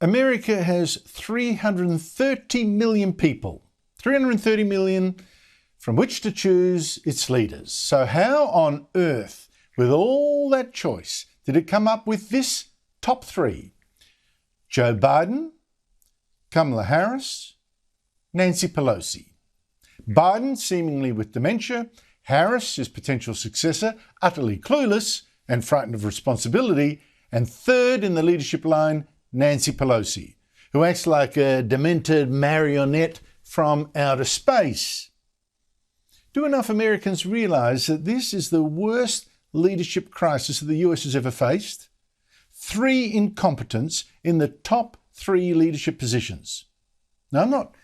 America has 330 million people, 330 million from which to choose its leaders. So how on earth, with all that choice, did it come up with this top three? Joe Biden, Kamala Harris, Nancy Pelosi. Biden seemingly with dementia, Harris, his potential successor, utterly clueless and frightened of responsibility, and third in the leadership line, Nancy Pelosi, who acts like a demented marionette from outer space. Do enough Americans realise that this is the worst leadership crisis that the US has ever faced? 3 incompetents in the top 3 leadership positions. Now, I'm not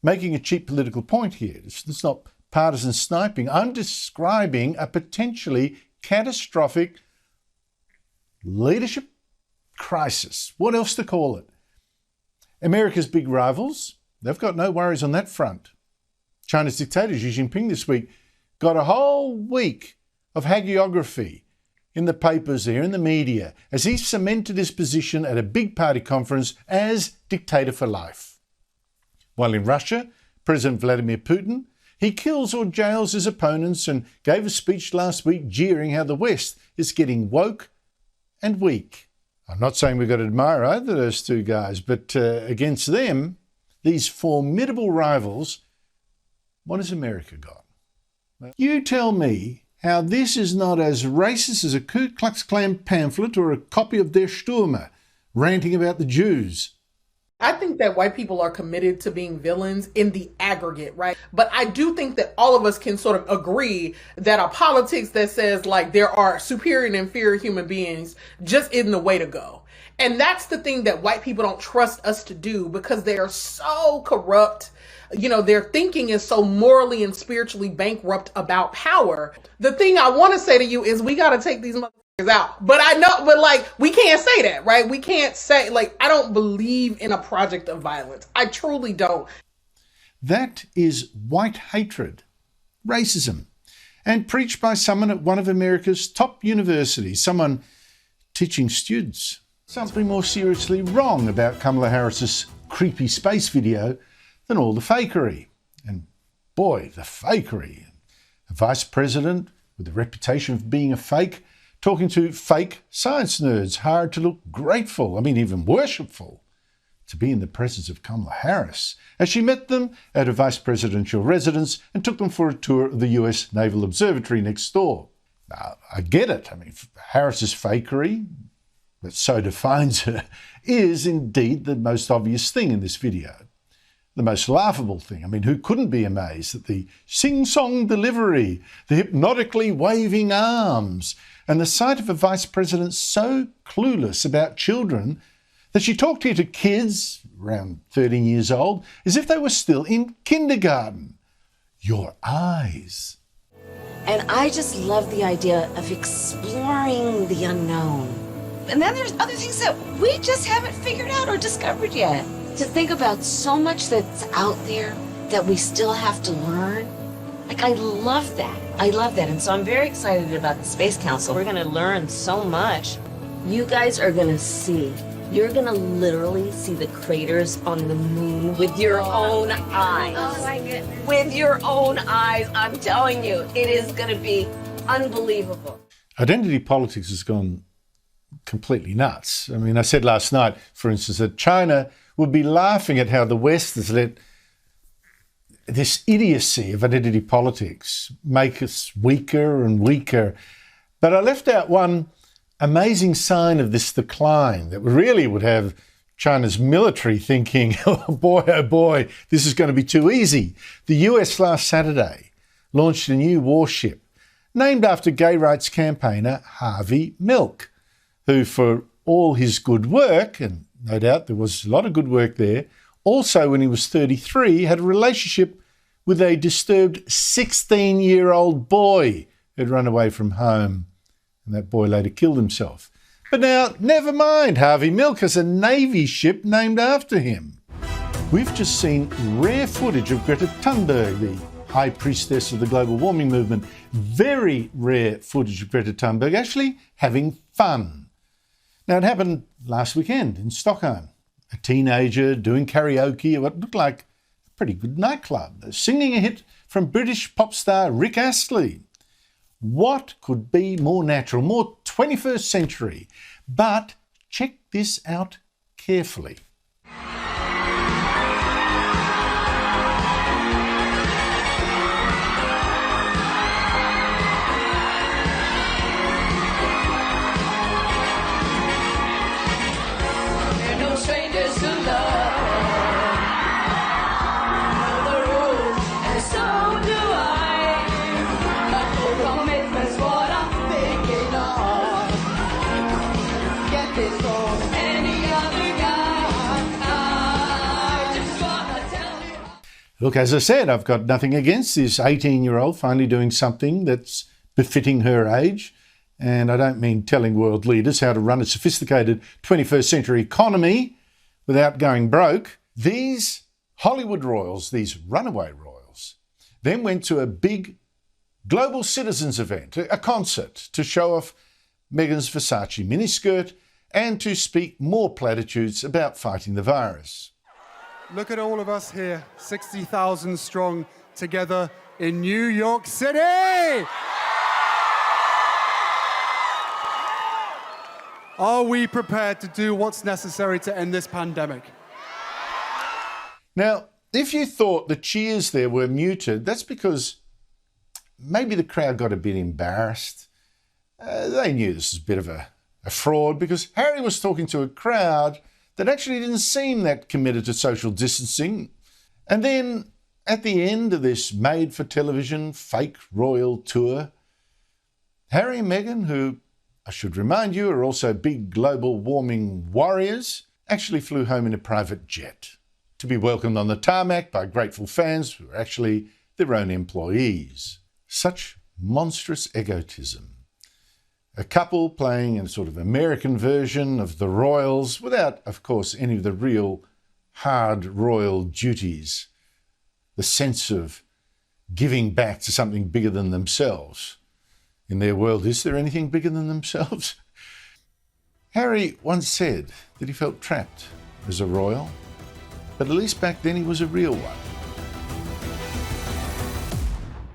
making a cheap political point here. It's not partisan sniping. I'm describing a potentially catastrophic leadership crisis. What else to call it? America's big rivals, they've got no worries on that front. China's dictator Xi Jinping this week got a whole week of hagiography in the papers there, in the media, as he cemented his position at a big party conference as dictator for life. While in Russia, President Vladimir Putin, he kills or jails his opponents and gave a speech last week jeering how the West is getting woke and weak. I'm not saying we've got to admire either of those two guys, but against them, these formidable rivals, what has America got? You tell me how this is not as racist as a Ku Klux Klan pamphlet or a copy of Der Stürmer ranting about the Jews. I think that white people are committed to being villains in the aggregate, right? But I do think that all of us can sort of agree that a politics that says like there are superior and inferior human beings just isn't the way to go. And that's the thing that white people don't trust us to do because they are so corrupt. You know, their thinking is so morally and spiritually bankrupt about power. The thing I want to say to you is we got to take these motherfuckers out. But I know, but like, we can't say that, right? We can't say, like, I don't believe in a project of violence. I truly don't. That is white hatred, racism, and preached by someone at one of America's top universities, someone teaching students. Something more seriously wrong about Kamala Harris's creepy space video than all the fakery. And boy, the fakery. A vice president with a reputation of being a fake, talking to fake science nerds, hard to look grateful, I mean even worshipful, to be in the presence of Kamala Harris as she met them at a vice presidential residence and took them for a tour of the US Naval Observatory next door. Now, I get it. I mean, Harris's fakery, that so defines her, is indeed the most obvious thing in this video. The most laughable thing. I mean, who couldn't be amazed at the sing-song delivery, the hypnotically waving arms, and the sight of a vice president so clueless about children that she talked here to kids around 13 years old as if they were still in kindergarten. Your eyes. And I just love the idea of exploring the unknown. And then there's other things that we just haven't figured out or discovered yet. To think about so much that's out there that we still have to learn. Like, I love that. I love that. And so I'm very excited about the Space Council. We're going to learn so much. You guys are going to see. You're going to literally see the craters on the moon with your own eyes. Oh my goodness. With your own eyes. I'm telling you, it is going to be unbelievable. Identity politics has gone completely nuts. I mean, I said last night, for instance, that China would be laughing at how the West has let this idiocy of identity politics make us weaker and weaker. But I left out one amazing sign of this decline that really would have China's military thinking, oh boy, this is going to be too easy. The US last Saturday launched a new warship named after gay rights campaigner Harvey Milk, who for all his good work, and no doubt there was a lot of good work there, also when he was 33 had a relationship with a disturbed 16-year-old boy who'd run away from home, and that boy later killed himself. But now, never mind, Harvey Milk has a Navy ship named after him. We've just seen rare footage of Greta Thunberg, the high priestess of the global warming movement. Very rare footage of Greta Thunberg actually having fun. Now, it happened last weekend in Stockholm. a teenager doing karaoke at what looked like a pretty good nightclub, singing a hit from British pop star Rick Astley. What could be more natural, more 21st century? But check this out carefully. Look, as I said, I've got nothing against this 18-year-old finally doing something that's befitting her age. And I don't mean telling world leaders how to run a sophisticated 21st century economy without going broke. These Hollywood royals, these runaway royals, then went to a big global citizens event, a concert, to show off Meghan's Versace miniskirt and to speak more platitudes about fighting the virus. Look at all of us here, 60,000 strong, together in New York City! Are we prepared to do what's necessary to end this pandemic? Now, if you thought the cheers there were muted, that's because maybe the crowd got a bit embarrassed. They knew this was a bit of a fraud because Harry was talking to a crowd that actually didn't seem that committed to social distancing. And then at the end of this made-for-television fake royal tour, Harry and Meghan, who I should remind you are also big global warming warriors, actually flew home in a private jet to be welcomed on the tarmac by grateful fans who are actually their own employees. Such monstrous egotism. A couple playing a sort of American version of the royals without, of course, any of the real hard royal duties. The sense of giving back to something bigger than themselves. In their world, is there anything bigger than themselves? Harry once said that he felt trapped as a royal, but at least back then he was a real one.